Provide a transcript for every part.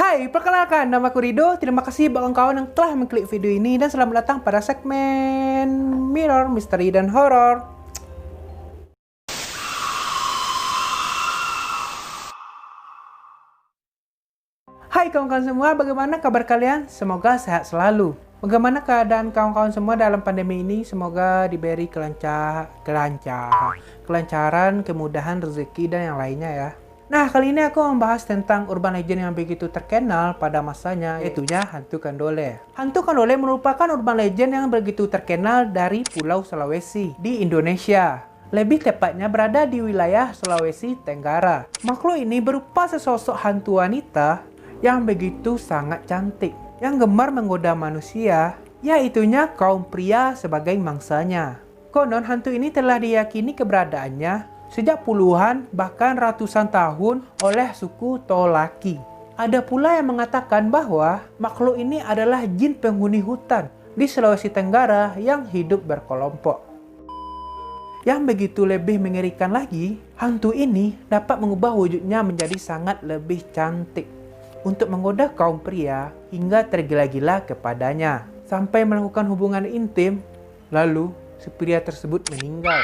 Hai, perkenalkan, namaku Rido. Terima kasih buat kawan-kawan yang telah mengklik video ini dan selamat datang pada segmen Mirror, Misteri, dan Horor. Hai kawan-kawan semua, bagaimana kabar kalian? Semoga sehat selalu. Bagaimana keadaan kawan-kawan semua dalam pandemi ini? Semoga diberi kelancaran, kemudahan, rezeki, dan yang lainnya ya. Nah, kali ini aku membahas tentang urban legend yang begitu terkenal pada masanya, yaitu hantu Kandole. Hantu Kandole merupakan urban legend yang begitu terkenal dari Pulau Sulawesi di Indonesia. Lebih tepatnya berada di wilayah Sulawesi Tenggara. Makhluk ini berupa sesosok hantu wanita yang begitu sangat cantik, yang gemar menggoda manusia, yaitunya kaum pria sebagai mangsanya. Konon hantu ini telah diyakini keberadaannya sejak puluhan bahkan ratusan tahun oleh suku Tolaki. Ada pula yang mengatakan bahwa makhluk ini adalah jin penghuni hutan di Sulawesi Tenggara yang hidup berkelompok. Yang begitu lebih mengerikan lagi, hantu ini dapat mengubah wujudnya menjadi sangat lebih cantik untuk menggoda kaum pria hingga tergila-gila kepadanya sampai melakukan hubungan intim, lalu si pria tersebut meninggal.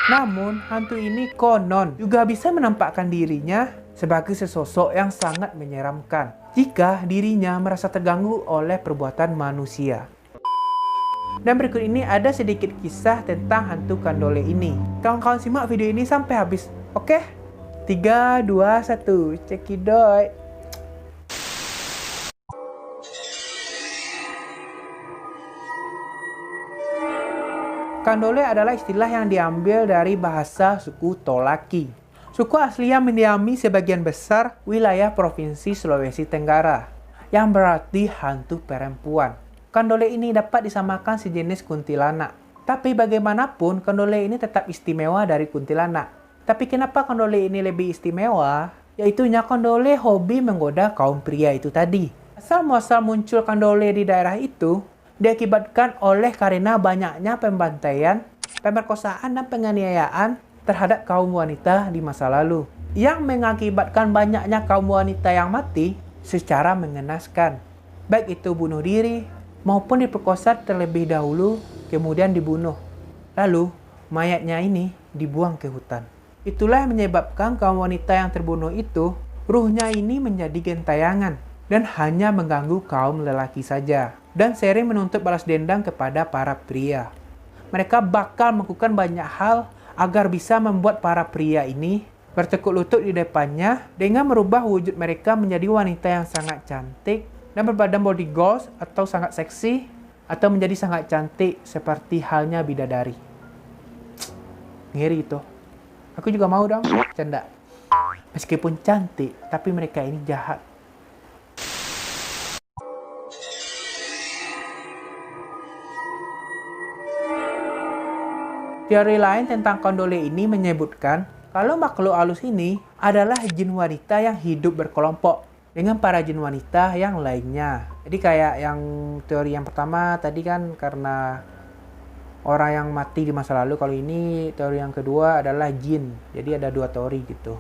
Namun, hantu ini konon juga bisa menampakkan dirinya sebagai sesosok yang sangat menyeramkan jika dirinya merasa terganggu oleh perbuatan manusia. Dan berikut ini ada sedikit kisah tentang hantu Kandole ini. Kawan-kawan simak video ini sampai habis. Oke? 3, 2, 1, cekidot. Kandole adalah istilah yang diambil dari bahasa suku Tolaki. Suku asli yang mendiami sebagian besar wilayah Provinsi Sulawesi Tenggara, yang berarti hantu perempuan. Kandole ini dapat disamakan sejenis kuntilanak. Tapi bagaimanapun, Kandole ini tetap istimewa dari kuntilanak. Tapi kenapa Kandole ini lebih istimewa? Yaitunya Kandole hobi menggoda kaum pria itu tadi. Asal-muasal muncul Kandole di daerah itu diakibatkan oleh karena banyaknya pembantaian, pemerkosaan, dan penganiayaan terhadap kaum wanita di masa lalu, yang mengakibatkan banyaknya kaum wanita yang mati secara mengenaskan, baik itu bunuh diri maupun diperkosa terlebih dahulu kemudian dibunuh, lalu mayatnya ini dibuang ke hutan. Itulah yang menyebabkan kaum wanita yang terbunuh itu ruhnya ini menjadi gentayangan dan hanya mengganggu kaum lelaki saja, dan sering menuntut balas dendam kepada para pria. Mereka bakal melakukan banyak hal agar bisa membuat para pria ini bertekuk lutut di depannya dengan merubah wujud mereka menjadi wanita yang sangat cantik dan berbadan body goals atau sangat seksi, atau menjadi sangat cantik seperti halnya bidadari. Ngeri itu. Aku juga mau dong, canda. Meskipun cantik, tapi mereka ini jahat. Teori lain tentang Kandole ini menyebutkan kalau makhluk halus ini adalah jin wanita yang hidup berkelompok dengan para jin wanita yang lainnya. Jadi kayak yang teori yang pertama tadi kan karena orang yang mati di masa lalu, kalau ini teori yang kedua adalah jin. Jadi ada dua teori gitu.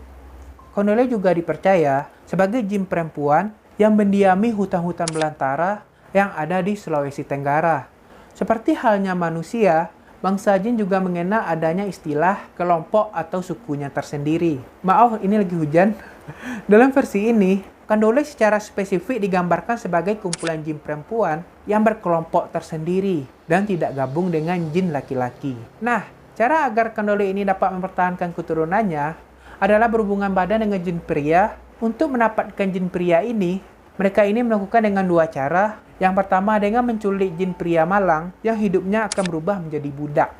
Kandole juga dipercaya sebagai jin perempuan yang mendiami hutan-hutan belantara yang ada di Sulawesi Tenggara. Seperti halnya manusia, bangsa jin juga mengenal adanya istilah kelompok atau sukunya tersendiri. Maaf, ini lagi hujan. Dalam versi ini, Kandole secara spesifik digambarkan sebagai kumpulan jin perempuan yang berkelompok tersendiri dan tidak gabung dengan jin laki-laki. Nah, cara agar Kandole ini dapat mempertahankan keturunannya adalah berhubungan badan dengan jin pria. Untuk mendapatkan jin pria ini, mereka ini melakukan dengan dua cara. Yang pertama dengan menculik jin pria malang yang hidupnya akan berubah menjadi budak.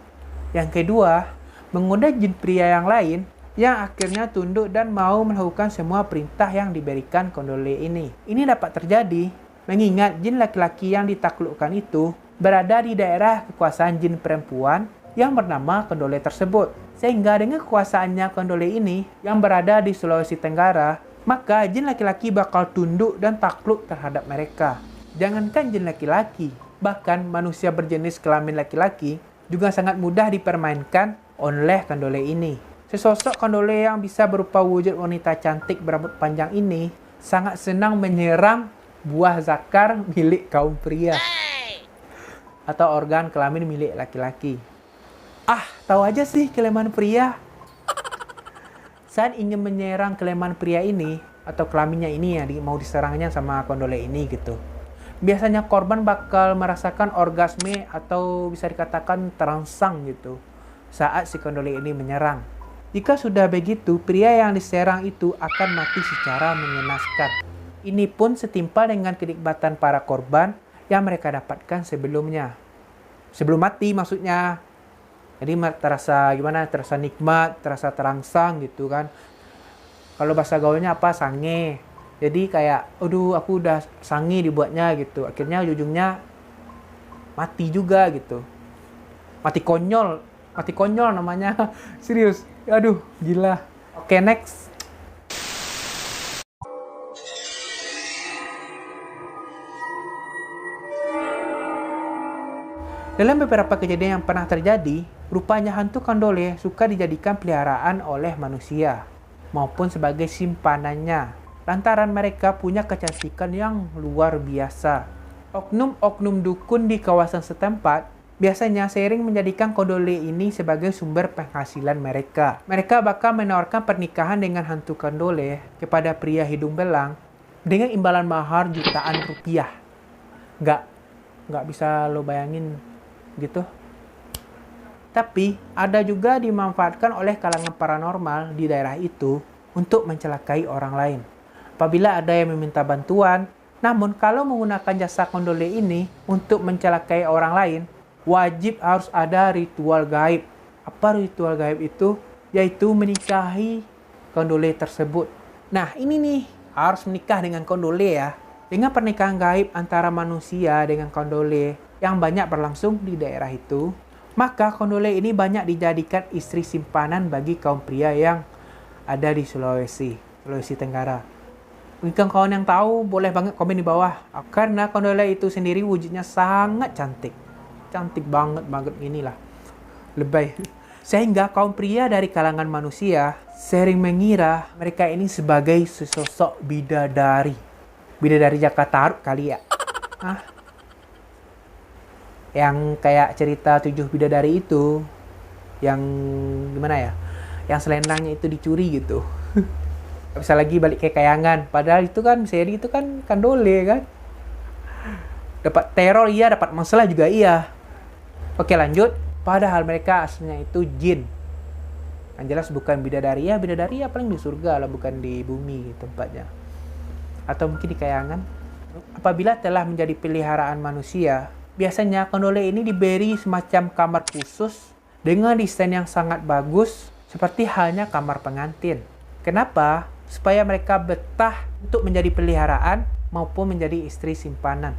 Yang kedua, menggoda jin pria yang lain yang akhirnya tunduk dan mau melakukan semua perintah yang diberikan Kandole ini. Ini dapat terjadi mengingat jin laki-laki yang ditaklukkan itu berada di daerah kekuasaan jin perempuan yang bernama Kandole tersebut. Sehingga dengan kekuasaannya Kandole ini yang berada di Sulawesi Tenggara, maka jin laki-laki bakal tunduk dan takluk terhadap mereka. Jangankan jin laki-laki, bahkan manusia berjenis kelamin laki-laki juga sangat mudah dipermainkan oleh Kandole ini. Sesosok Kandole yang bisa berupa wujud wanita cantik berambut panjang ini sangat senang menyerang buah zakar milik kaum pria atau organ kelamin milik laki-laki. Ah, tahu aja sih kelemahan pria. Saat ingin menyerang kelemahan pria ini atau kelaminnya ini ya, mau diserangnya sama kondole ini gitu. Biasanya korban bakal merasakan orgasme atau bisa dikatakan terangsang gitu saat si kondole ini menyerang. Jika sudah begitu, pria yang diserang itu akan mati secara mengenaskan. Ini pun setimpal dengan kenikmatan para korban yang mereka dapatkan sebelumnya. Sebelum mati maksudnya. Jadi terasa gimana? Terasa nikmat, terasa terangsang gitu kan. Kalau bahasa gaulnya apa? Sange. Jadi kayak, aduh aku udah sange dibuatnya gitu. Akhirnya ujungnya mati juga gitu. Mati konyol namanya. Serius. Aduh, gila. Oke, next. Dalam beberapa kejadian yang pernah terjadi, rupanya hantu kondole suka dijadikan peliharaan oleh manusia maupun sebagai simpanannya. Lantaran mereka punya kecantikan yang luar biasa. Oknum-oknum dukun di kawasan setempat biasanya sering menjadikan kondole ini sebagai sumber penghasilan mereka. Mereka bakal menawarkan pernikahan dengan hantu kondole kepada pria hidung belang dengan imbalan mahar jutaan rupiah. Nggak bisa lo bayangin gitu. Tapi ada juga dimanfaatkan oleh kalangan paranormal di daerah itu untuk mencelakai orang lain. Apabila ada yang meminta bantuan, namun kalau menggunakan jasa kondole ini untuk mencelakai orang lain, wajib harus ada ritual gaib. Apa ritual gaib itu? Yaitu menikahi kondole tersebut. Nah ini nih, harus menikah dengan kondole ya. Dengan pernikahan gaib antara manusia dengan kondole yang banyak berlangsung di daerah itu, maka kondole ini banyak dijadikan istri simpanan bagi kaum pria yang ada di Sulawesi Tenggara. Bagi kawan yang tahu, boleh banget komen di bawah. Karena kondole itu sendiri wujudnya sangat cantik. Cantik banget inilah. Lebay. Sehingga kaum pria dari kalangan manusia sering mengira mereka ini sebagai sesosok bidadari. Bidadari Jakarta kali ya. Yang kayak cerita 7 bidadari itu. Yang gimana ya? Yang selendangnya itu dicuri gitu. Gak bisa lagi balik ke kayangan. Padahal itu kan seri itu kan kondole kan. Dapat teror iya, dapat masalah juga iya. Oke lanjut. Padahal mereka aslinya itu jin. Yang jelas bukan bidadari ya. Bidadari ya paling di surga lah, bukan di bumi tempatnya. Atau mungkin di kayangan. Apabila telah menjadi peliharaan manusia, biasanya kondole ini diberi semacam kamar khusus dengan desain yang sangat bagus, seperti halnya kamar pengantin. Kenapa? Supaya mereka betah untuk menjadi peliharaan maupun menjadi istri simpanan.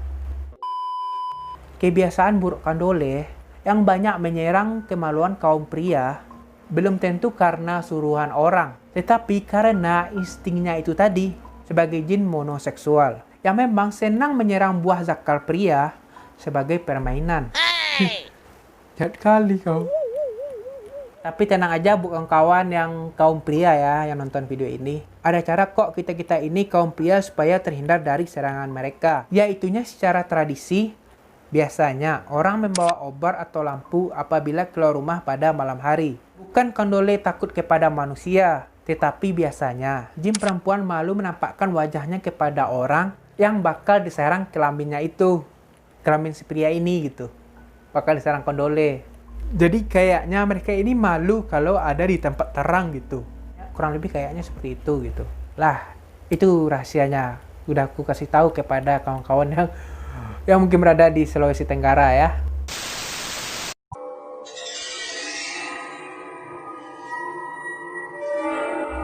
Kebiasaan buruk kondole yang banyak menyerang kemaluan kaum pria belum tentu karena suruhan orang, tetapi karena instingnya itu tadi sebagai jin monoseksual yang memang senang menyerang buah zakar pria sebagai permainan. Jahat kali kau. Tapi tenang aja bukan kawan yang kaum pria ya yang nonton video ini. Ada cara kok kita ini kaum pria supaya terhindar dari serangan mereka. Yaitunya secara tradisi, biasanya orang membawa obor atau lampu apabila keluar rumah pada malam hari. Bukan kondole takut kepada manusia, tetapi biasanya jin perempuan malu menampakkan wajahnya kepada orang yang bakal diserang kelaminnya itu. Kelamin si pria ini gitu. Bakal diserang kondole. Jadi kayaknya mereka ini malu kalau ada di tempat terang gitu. Kurang lebih kayaknya seperti itu gitu. Lah, itu rahasianya. Udah aku kasih tahu kepada kawan-kawan yang mungkin berada di Sulawesi Tenggara ya.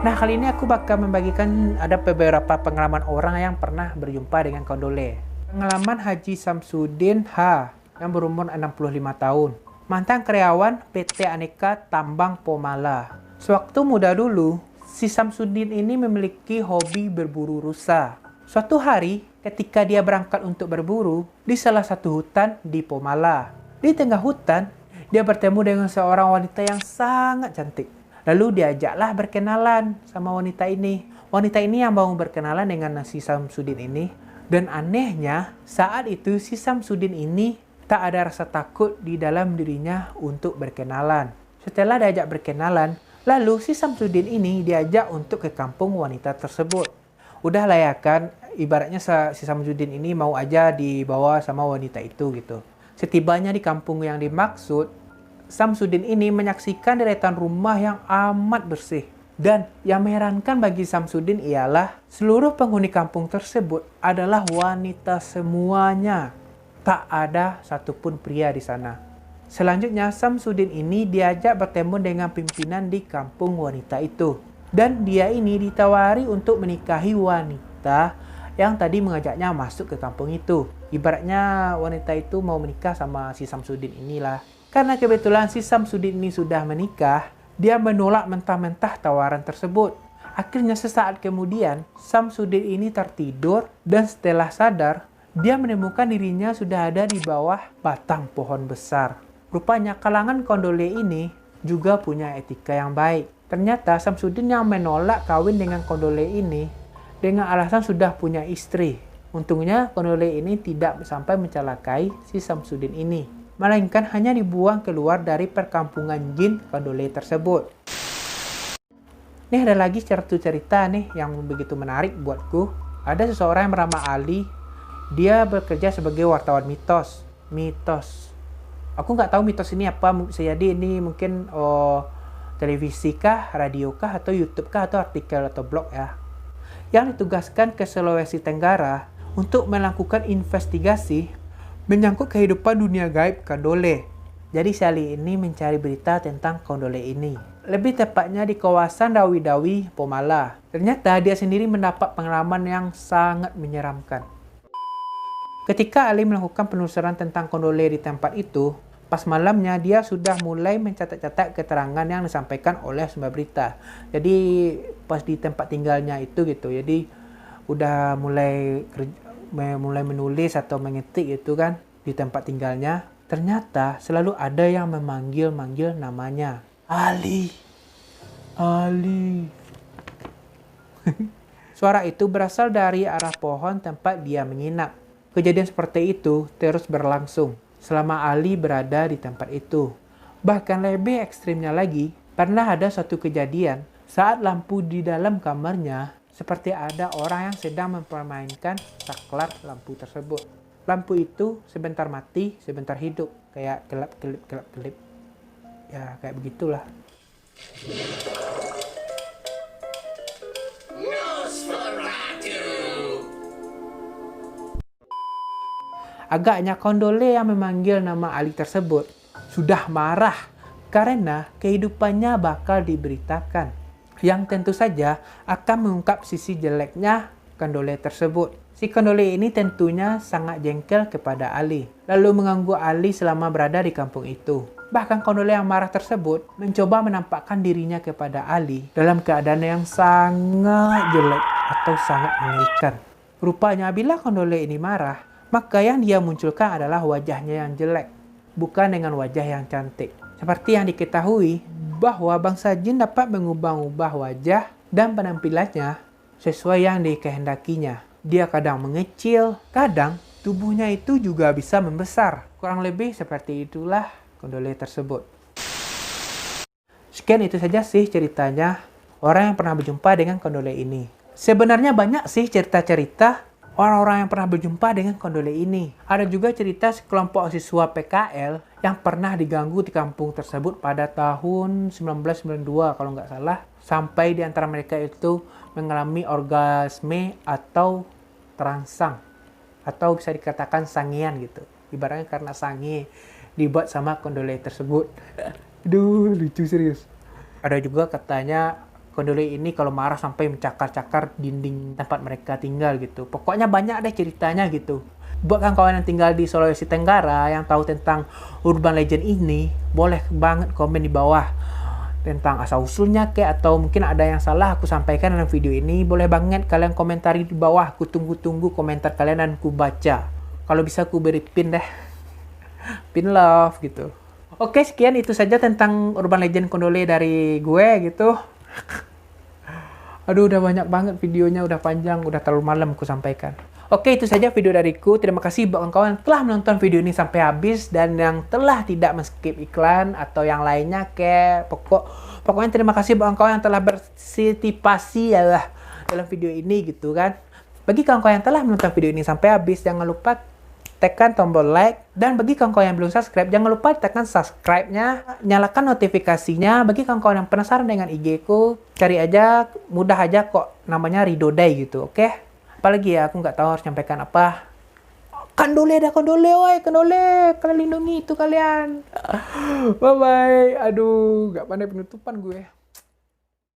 Nah, kali ini aku bakal membagikan ada beberapa pengalaman orang yang pernah berjumpa dengan kondole. Pengalaman Haji Samsudin H. yang berumur 65 tahun. Mantan karyawan PT Aneka Tambang Pomala. Sewaktu muda dulu, si Samsudin ini memiliki hobi berburu rusa. Suatu hari, ketika dia berangkat untuk berburu di salah satu hutan di Pomala. Di tengah hutan, dia bertemu dengan seorang wanita yang sangat cantik. Lalu diajaklah berkenalan sama wanita ini. wanita ini yang mau berkenalan dengan si Samsudin ini. Dan anehnya, saat itu si Samsudin ini tak ada rasa takut di dalam dirinya untuk berkenalan. Setelah diajak berkenalan, lalu si Samsudin ini diajak untuk ke kampung wanita tersebut. Udah lah ya kan, ibaratnya si Samsudin ini mau aja dibawa sama wanita itu gitu. Setibanya di kampung yang dimaksud, Samsudin ini menyaksikan deretan rumah yang amat bersih. Dan yang mengherankan bagi Samsudin ialah seluruh penghuni kampung tersebut adalah wanita semuanya. Tak ada satupun pria di sana. Selanjutnya, Samsudin ini diajak bertemu dengan pimpinan di kampung wanita itu. Dan dia ini ditawari untuk menikahi wanita yang tadi mengajaknya masuk ke kampung itu. Ibaratnya wanita itu mau menikah sama si Samsudin inilah. Karena kebetulan si Samsudin ini sudah menikah, dia menolak mentah-mentah tawaran tersebut. Akhirnya sesaat kemudian, Samsudin ini tertidur dan setelah sadar, dia menemukan dirinya sudah ada di bawah batang pohon besar. Rupanya kalangan Kondole ini juga punya etika yang baik. Ternyata Samsudin yang menolak kawin dengan Kondole ini dengan alasan sudah punya istri. Untungnya Kondole ini tidak sampai mencelakai si Samsudin ini, melainkan hanya dibuang keluar dari perkampungan jin Kondole tersebut. Nih ada lagi cerita nih yang begitu menarik buatku. Ada seseorang yang bernama Ali. Dia bekerja sebagai wartawan mitos. Aku nggak tahu mitos ini apa. Jadi ini mungkin televisi kah, radio kah, atau YouTube kah, atau artikel atau blog ya. Yang ditugaskan ke Sulawesi Tenggara untuk melakukan investigasi menyangkut kehidupan dunia gaib Kondole. Jadi si Ali ini mencari berita tentang Kondole ini. Lebih tepatnya di kawasan Dawi-Dawi, Pomala. Ternyata dia sendiri mendapat pengalaman yang sangat menyeramkan. Ketika Ali melakukan penelusuran tentang Kondole di tempat itu, pas malamnya dia sudah mulai mencatat-catat keterangan yang disampaikan oleh sumber berita. Jadi pas di tempat tinggalnya itu gitu. Jadi udah mulai menulis atau mengetik gitu kan di tempat tinggalnya. Ternyata selalu ada yang memanggil-manggil namanya. Ali. Suara itu berasal dari arah pohon tempat dia menginap. Kejadian seperti itu terus berlangsung selama Ali berada di tempat itu. Bahkan lebih ekstrimnya lagi, pernah ada suatu kejadian saat lampu di dalam kamarnya seperti ada orang yang sedang mempermainkan saklar lampu tersebut. Lampu itu sebentar mati, sebentar hidup. Kayak gelap-gelip. Ya, kayak begitulah. Agaknya Kondole yang memanggil nama Ali tersebut sudah marah karena kehidupannya bakal diberitakan. Yang tentu saja akan mengungkap sisi jeleknya Kondole tersebut. Si Kondole ini tentunya sangat jengkel kepada Ali, lalu mengganggu Ali selama berada di kampung itu. Bahkan Kondole yang marah tersebut mencoba menampakkan dirinya kepada Ali dalam keadaan yang sangat jelek atau sangat mengerikan. Rupanya bila Kondole ini marah, maka yang dia munculkan adalah wajahnya yang jelek, bukan dengan wajah yang cantik. Seperti yang diketahui bahwa bangsa jin dapat mengubah-ubah wajah dan penampilannya sesuai yang dikehendakinya. Dia kadang mengecil, kadang tubuhnya itu juga bisa membesar. Kurang lebih seperti itulah Kondole tersebut. Sekian itu saja sih ceritanya orang yang pernah berjumpa dengan Kondole ini. Sebenarnya banyak sih cerita-cerita orang-orang yang pernah berjumpa dengan Kondole ini. Ada juga cerita sekelompok siswa PKL yang pernah diganggu di kampung tersebut pada tahun 1992 kalau nggak salah. Sampai di antara mereka itu mengalami orgasme atau terangsang. Atau bisa dikatakan sangean gitu. Ibaratnya karena sange dibuat sama Kondole tersebut. Aduh, lucu serius. Ada juga katanya Kondole ini kalau marah sampai mencakar-cakar dinding tempat mereka tinggal gitu. Pokoknya banyak deh ceritanya gitu. Buat kawan-kawan yang tinggal di Sulawesi Tenggara yang tahu tentang urban legend ini, boleh banget komen di bawah tentang asal-usulnya kayak atau mungkin ada yang salah aku sampaikan dalam video ini. Boleh banget kalian komentari di bawah. Aku tunggu-tunggu komentar kalian dan aku baca. Kalau bisa aku beri pin deh. Pin love gitu. Oke, sekian itu saja tentang urban legend Kondole dari gue gitu. Aduh, udah banyak banget videonya, udah panjang, udah terlalu malam aku sampaikan. Oke, itu saja video dariku. Terima kasih buat kawan-kawan yang telah menonton video ini sampai habis dan yang telah tidak men-skip iklan atau yang lainnya kayak pokoknya terima kasih buat kawan-kawan yang telah berpartisipasi ya dalam video ini gitu kan. Bagi kawan-kawan yang telah menonton video ini sampai habis, jangan lupa tekan tombol like, dan bagi kawan-kawan yang belum subscribe, jangan lupa tekan subscribe-nya, nyalakan notifikasinya. Bagi kawan-kawan yang penasaran dengan IG ku, cari aja, mudah aja kok, namanya Ridho Day gitu, oke? Apalagi ya, aku nggak tahu harus nyampaikan apa. Kandole dah, kandole, woi, kandole, kalian lindungi itu kalian. Bye-bye, aduh, nggak pandai penutupan gue.